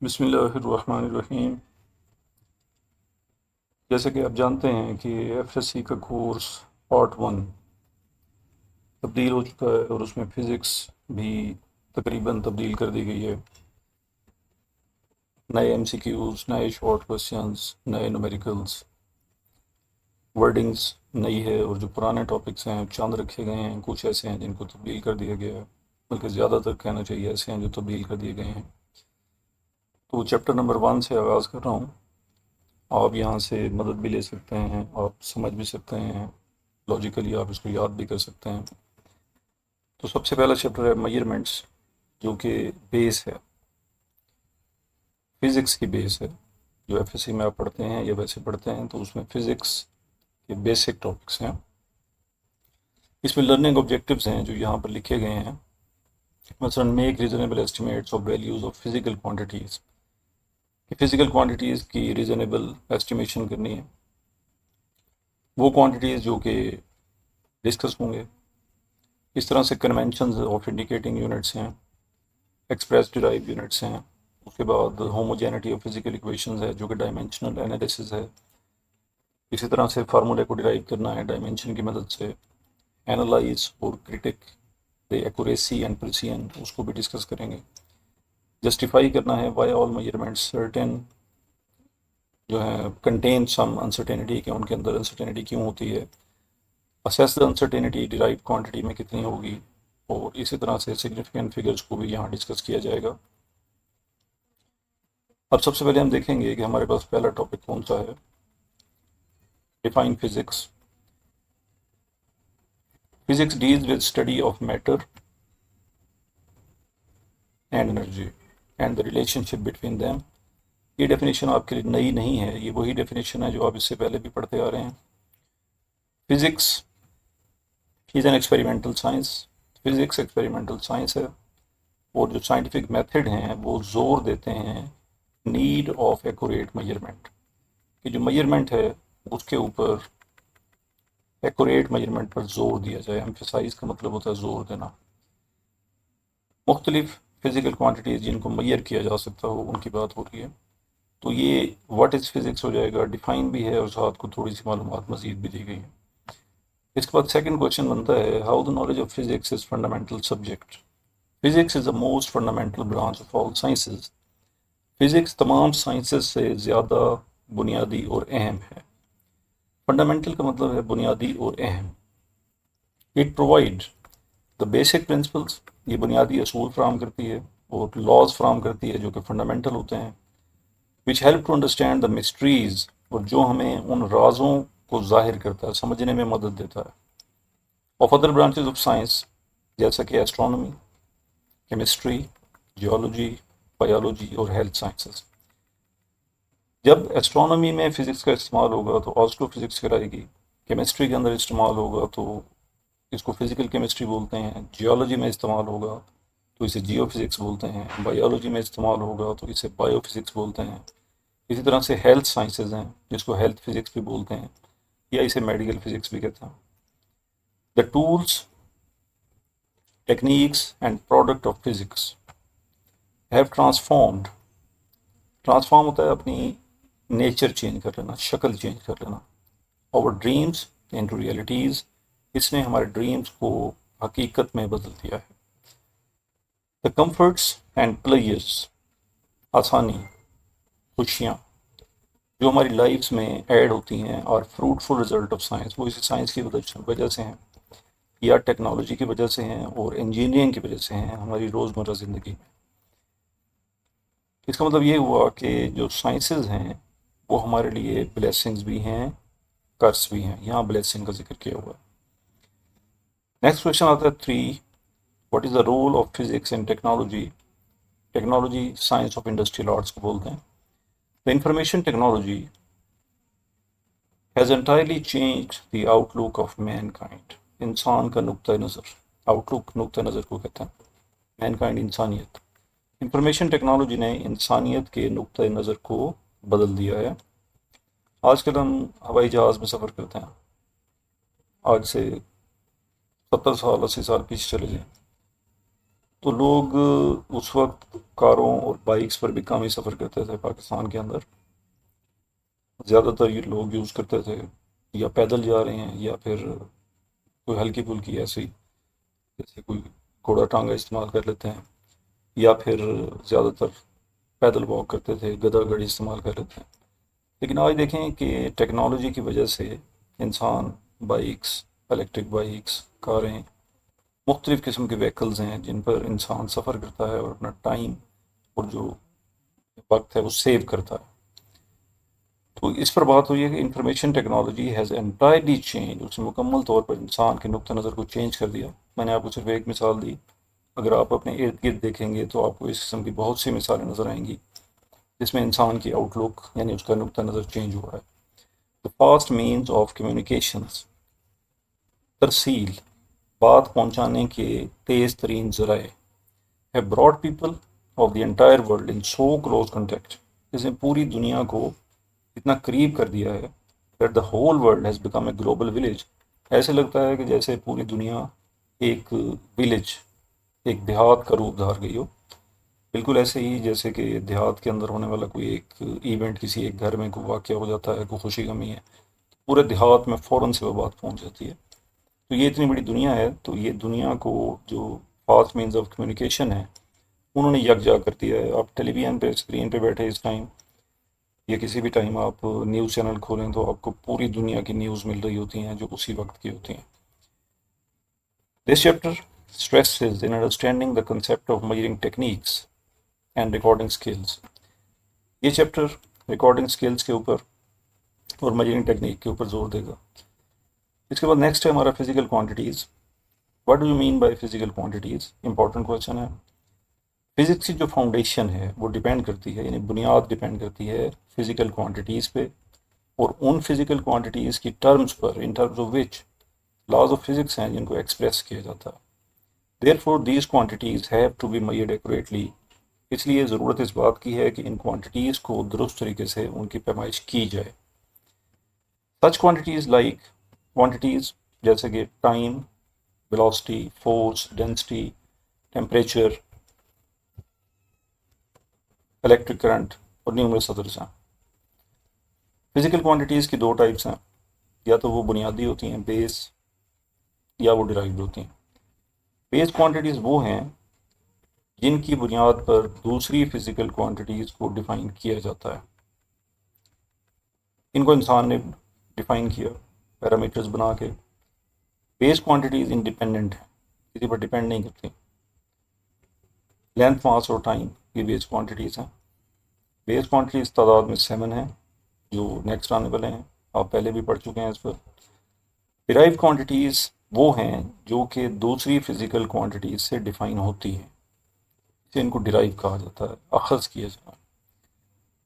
बिस्मिल्लाहिर्रहमानिर्रहीम। जैसे कि आप जानते हैं कि एफएससी का कोर्स पार्ट 1 तब्दील हो चुका है और उसमें फ़िज़िक्स भी तकरीबन तब्दील कर दी गई है। नए एमसीक्यूज़, नए शॉर्ट क्वेश्चंस, नए न्यूमेरिकल्स, वर्डिंग्स नई है और जो पुराने टॉपिक्स हैं चंद रखे गए हैं, कुछ ऐसे हैं जिनको तब्दील कर दिया गया है, बल्कि ज़्यादातर कहना चाहिए ऐसे हैं जो तब्दील कर दिए गए हैं। तो चैप्टर नंबर 1 से आगाज़ कर रहा हूँ। आप यहाँ से मदद भी ले सकते हैं, आप समझ भी सकते हैं, लॉजिकली आप इसको याद भी कर सकते हैं। तो सबसे पहला चैप्टर है मेजरमेंट्स, जो कि बेस है, फिज़िक्स की बेस है। जो एफएससी में आप पढ़ते हैं या वैसे पढ़ते हैं तो उसमें फ़िज़िक्स के बेसिक टॉपिक्स हैं। इसमें लर्निंग ऑब्जेक्टिव्स हैं जो यहाँ पर लिखे गए हैं। मसलन make reasonable estimates of values of physical quantities, कि फ़िज़िकल क्वांटिटीज़ की रीज़नेबल एस्टिमेशन करनी है। वो क्वांटिटीज़ जो कि डिस्कस होंगे। इस तरह से कन्वेंशंस ऑफ इंडिकेटिंग यूनिट्स हैं, एक्सप्रेस डिराइव यूनिट्स हैं। उसके बाद होमोजेनिटी ऑफ फिजिकल इक्वेशंस है जो कि डायमेंशनल एनालिसिस है। इसी तरह से फार्मूले को डिराइव करना है डायमेंशन की मदद से। एनालाइज और critic the accuracy and precision, उसको भी डिस्कस करेंगे। जस्टिफाई करना है वाई ऑल मेजरमेंट्स सर्टेन जो है कंटेन सम अनसर्टेनिटी, कि उनके अंदर अनसर्टेनिटी क्यों होती है। Assess the uncertainty derive quantity में कितनी होगी। और इसी तरह से सिग्निफिकेंट फिगर्स को भी यहाँ डिस्कस किया जाएगा। अब सबसे पहले हम देखेंगे कि हमारे पास पहला टॉपिक कौन सा है, define physics. Physics deals with study of matter and energy and the relationship between them. ये डेफिनेशन आपके लिए नई नहीं है, ये वही डेफिनेशन है जो आप इससे पहले भी पढ़ते आ रहे हैं। Physics is an experimental science. Physics experimental science है और जो साइंटिफिक मेथड हैं वो जोर देते हैं नीड ऑफ एक्यूरेट मेजरमेंट, कि जो मेजरमेंट है उसके ऊपर एक्यूरेट मेजरमेंट पर जोर दिया जाए। एम्फेसाइज का मतलब होता है जोर देना। मुख्तलिफ फिजिकल क्वांटिटीज़ जिनको मैयर किया जा सकता हो उनकी बात हो रही है। तो ये व्हाट इज़ फिजिक्स हो जाएगा, डिफाइन भी है और साथ को थोड़ी सी मालूमात मजीद भी दी गई है। इसके बाद सेकंड क्वेश्चन बनता है how the knowledge of physics is fundamental subject. Physics is the most fundamental branch of all sciences. Physics तमाम साइंसेज से ज़्यादा बुनियादी और अहम है। फंडामेंटल का मतलब है बुनियादी और अहम। It provide the basic principles, ये बुनियादी असूल फ्राहम करती है और लॉज फ्राहम करती है जो कि फंडामेंटल होते हैं। Which help to understand the mysteries, और जो हमें उन राजों को जाहिर करता है, समझने में मदद देता है। Of other branches of science, जैसा कि एस्ट्रोनॉमी, केमिस्ट्री, जियोलॉजी, बायोलॉजी और हेल्थ साइंसेस। जब एस्ट्रोनॉमी में फिजिक्स का इस्तेमाल होगा तो ऑस्ट्रोफिजिक्स कहलाएगी। केमिस्ट्री के अंदर इस्तेमाल होगा तो इसको फिजिकल केमिस्ट्री बोलते हैं। जियोलॉजी में इस्तेमाल होगा तो इसे जियो फिजिक्स बोलते हैं। बायोलॉजी में इस्तेमाल होगा तो इसे बायो फिजिक्स बोलते हैं। इसी तरह से हेल्थ साइंसेज हैं जिसको हेल्थ फिजिक्स भी बोलते हैं या इसे मेडिकल फिजिक्स भी कहते हैं। The tools, techniques and product of physics have transformed. Transform होता है अपनी नेचर चेंज कर लेना, शक्ल चेंज कर लेना। आवर ड्रीम्स इनटू रियलिटीज़, इसने हमारे ड्रीम्स को हकीकत में बदल दिया है। द कंफर्ट्स एंड प्लेजर्स, आसानी, खुशियाँ जो हमारी लाइफ्स में ऐड होती हैं और फ्रूटफुल रिजल्ट ऑफ साइंस, वो इसी साइंस की वजह से हैं या टेक्नोलॉजी की वजह से हैं और इंजीनियरिंग की वजह से हैं हमारी रोज़मर्रा ज़िंदगी में। इसका मतलब ये हुआ कि जो साइंसेज हैं वो हमारे लिए ब्लेसिंग्स भी हैं, कर्स भी हैं। यहाँ ब्लेसिंग का जिक्र किया हुआ है। नेक्स्ट क्वेश्चन आता है 3, what is the role of physics in technology. Technology science of industrial arts को बोलते हैं। The information technology has entirely change the outlook of mankind. इंसान का नुक्ता नज़र, आउटलुक नुक्ता नज़र को कहते हैं। मैनकाइंड इंसानियत। इंफॉर्मेशन टेक्नोलॉजी ने इंसानियत के नुक्ता नज़र को बदल दिया है। आजकल हम हवाई जहाज़ में सफ़र करते हैं, आज से 70 साल 80 साल पीछे चले जाएं तो लोग उस वक्त कारों और बाइक्स पर भी कम ही सफ़र करते थे पाकिस्तान के अंदर। ज़्यादातर ये लोग यूज़ करते थे या पैदल जा रहे हैं या फिर कोई हल्की फुल्की ऐसी, जैसे कोई घोड़ा टांगा इस्तेमाल कर लेते हैं, या फिर ज़्यादातर पैदल वॉक करते थे, गधा गाड़ी इस्तेमाल कर लेते हैं। लेकिन आज देखें कि टेक्नोलॉजी की वजह से इंसान बाइक्स, इलेक्ट्रिक बाइक्स, कारें, मुख्तलिफ़ किस्म के व्हीकल्स हैं जिन पर इंसान सफ़र करता है और अपना टाइम और जो वक्त है वो सेव करता है। तो इस पर बात हुई है कि information technology has entirely change, उसने मुकम्मल तौर पर इंसान के नुक्ता नज़र को चेंज कर दिया। मैंने आपको सिर्फ एक मिसाल दी, अगर आप अपने इर्द गिर्द देखेंगे तो आपको इस किस्म की बहुत सी मिसालें नज़र आएंगी जिसमें इंसान की आउटलुक यानी उसका नुक्ता नज़र चेंज हुआ है। The fast means of communications, तरसील, बात पहुंचाने के तेज़ तरीन ज़राए, have brought people of the entire world in so close contact, इसने पूरी दुनिया को इतना करीब कर दिया है that the whole world has become a global village. ऐसे लगता है कि जैसे पूरी दुनिया एक विलेज, एक देहात का रूप धार गई हो। बिल्कुल ऐसे ही जैसे कि देहात के अंदर होने वाला कोई एक इवेंट, किसी एक घर में कोई वाक़या हो जाता है, कोई खुशी गमी है, पूरे देहात में फ़ौरन से वो बात पहुंच जाती है। तो ये इतनी बड़ी दुनिया है, तो ये दुनिया को जो फास्ट मीन्स ऑफ कम्युनिकेशन है उन्होंने यकजा कर दिया है। आप टेलीविज़न पे स्क्रीन पे बैठे इस टाइम या किसी भी टाइम आप न्यूज़ चैनल खोलें तो आपको पूरी दुनिया की न्यूज़ मिल रही होती हैं जो उसी वक्त की होती हैं। This chapter stresses in understanding the concept of measuring techniques and recording skills। ये चैप्टर रिकॉर्डिंग स्किल्स के ऊपर और मेजरिंग टेक्निक के ऊपर जोर देगा। इसके बाद नेक्स्ट है हमारा physical quantities. What do you mean by physical quantities, important question है। फिजिक्स की जो फाउंडेशन है वो डिपेंड करती है, यानी बुनियाद डिपेंड करती है फिजिकल क्वांटिटीज़ पे और उन फिजिकल क्वांटिटीज़ की टर्म्स पर, in terms of which laws of physics हैं जिनको एक्सप्रेस किया जाता है। Therefore these quantities have to be measured accurately, इसलिए ज़रूरत इस बात की है कि इन क्वांटिटीज़ को दुरुस्त तरीके से उनकी पैमाइश की जाए। सच क्वांटिटीज़ लाइक, क्वांटिटीज़ जैसे कि time, velocity, force, density, temperature, electric current और न्यूमरस अदर्स हैं। फिजिकल क्वांटिटीज़ की दो टाइप्स हैं, या तो वो बुनियादी होती हैं बेस, या वो डिराइव्ड होती हैं। बेस क्वांटिटीज़ वो हैं जिनकी बुनियाद पर दूसरी फिजिकल क्वांटिटीज़ को डिफ़ाइन किया जाता है। इनको इंसान ने डिफ़ाइन किया पैरामीटर्स बना के। बेस क्वांटिटीज़ इंडिपेंडेंट हैं, किसी पर डिपेंड नहीं करती। लेंथ, मास और टाइम ये बेस क्वांटिटीज़ हैं। बेस क्वांटिटीज़ तादाद में 7 हैं जो नेक्स्ट आने वाले हैं, आप पहले भी पढ़ चुके हैं इस पर। डिराइव क्वांटिटीज़ वो हैं जो कि दूसरी फिजिकल क्वांटिटीज़ से डिफ़ाइन होती हैं, इसे इनको डिराइव कहा जाता है, अखज़ किया जाता है।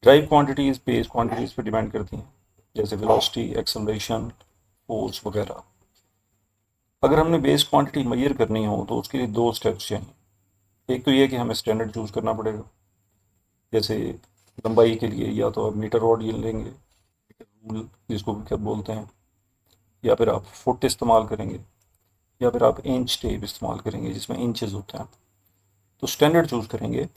डिराइव क्वांटिटीज़ बेस क्वांटिटीज़ पर डिपेंड करती हैं, जैसे वेलोसिटी, एक्सेलरेशन, फोर्स वगैरह। अगर हमने बेस क्वांटिटी मेजर करनी हो तो उसके लिए दो स्टेप्स चाहिए। एक तो ये कि हमें स्टैंडर्ड चूज़ करना पड़ेगा, जैसे लंबाई के लिए या तो आप मीटर रॉड ये लेंगे, मीटर रूल जिसको भी क्या बोलते हैं, या फिर आप फुट इस्तेमाल करेंगे, या फिर आप इंच टेप इस्तेमाल करेंगे जिसमें इंचेस होते हैं। तो स्टैंडर्ड चूज़ करेंगे।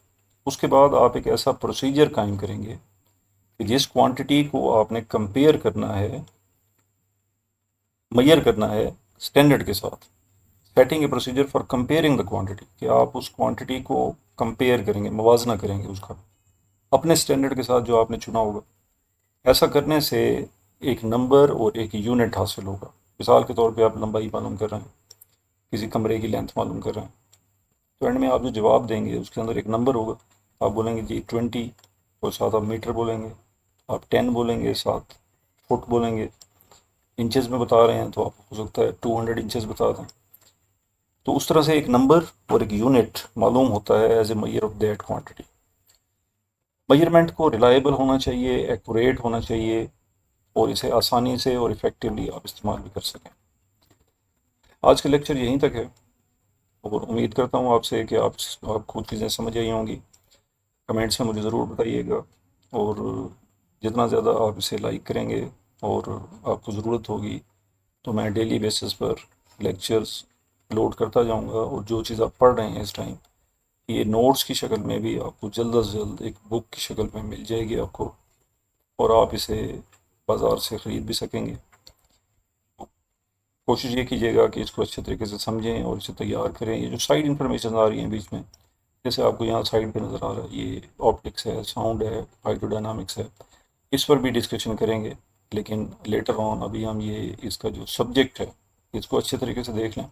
उसके बाद आप एक ऐसा प्रोसीजर कायम करेंगे कि जिस क्वांटिटी को आपने कंपेयर करना है, मेजर करना है स्टैंडर्ड के साथ, setting A procedure for comparing the quantity, कि आप उस क्वांटिटी को कंपेयर करेंगे, मुवाजना करेंगे उसका अपने स्टैंडर्ड के साथ जो आपने चुना होगा। ऐसा करने से एक नंबर और एक यूनिट हासिल होगा। मिसाल के तौर पे आप लंबाई मालूम कर रहे हैं, किसी कमरे की लेंथ मालूम कर रहे हैं, तो एंड में आप जो जवाब देंगे उसके अंदर एक नंबर होगा। आप बोलेंगे जी 20 और साथ आप मीटर बोलेंगे, आप 10 बोलेंगे, साथ फुट बोलेंगे। इंचेस में बता रहे हैं तो आप हो सकता है 200 इंचेस बता दें। तो उस तरह से एक नंबर और एक यूनिट मालूम होता है as a measure of that quantity. Measurement को रिलायबल होना चाहिए, एक्यूरेट होना चाहिए और इसे आसानी से और इफ़ेक्टिवली आप इस्तेमाल भी कर सकें। आज का लेक्चर यहीं तक है और उम्मीद करता हूँ आपसे कि आपको चीज़ें समझ आई होंगी। कमेंट्स में मुझे ज़रूर बताइएगा और जितना ज़्यादा आप इसे लाइक करेंगे और आपको ज़रूरत होगी तो मैं डेली बेसिस पर लेक्चर्स अपलोड करता जाऊंगा और जो चीज़ आप पढ़ रहे हैं इस टाइम ये नोट्स की शक्ल में भी आपको जल्द से जल्द एक बुक की शक्ल में मिल जाएगी आपको, और आप इसे बाज़ार से ख़रीद भी सकेंगे। कोशिश ये कीजिएगा कि इसको अच्छे तरीके से समझें और इसे तैयार करें। ये जो साइड इन्फॉर्मेशन आ रही हैं बीच में, जैसे आपको यहाँ साइड पे नज़र आ रहा है, ये ऑप्टिक्स है, साउंड है, हाइड्रोडायनामिक्स है, इस पर भी डिस्कशन करेंगे। लेकिन लेटर ऑन अभी हम ये इसका जो सब्जेक्ट है इसको अच्छे तरीके से देख लें,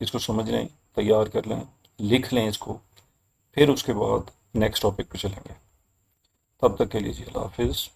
इसको समझ लें, तैयार कर लें, लिख लें इसको, फिर उसके बाद नेक्स्ट टॉपिक पे चलेंगे। तब तक के लिए जी अल्लाह हाफिज़।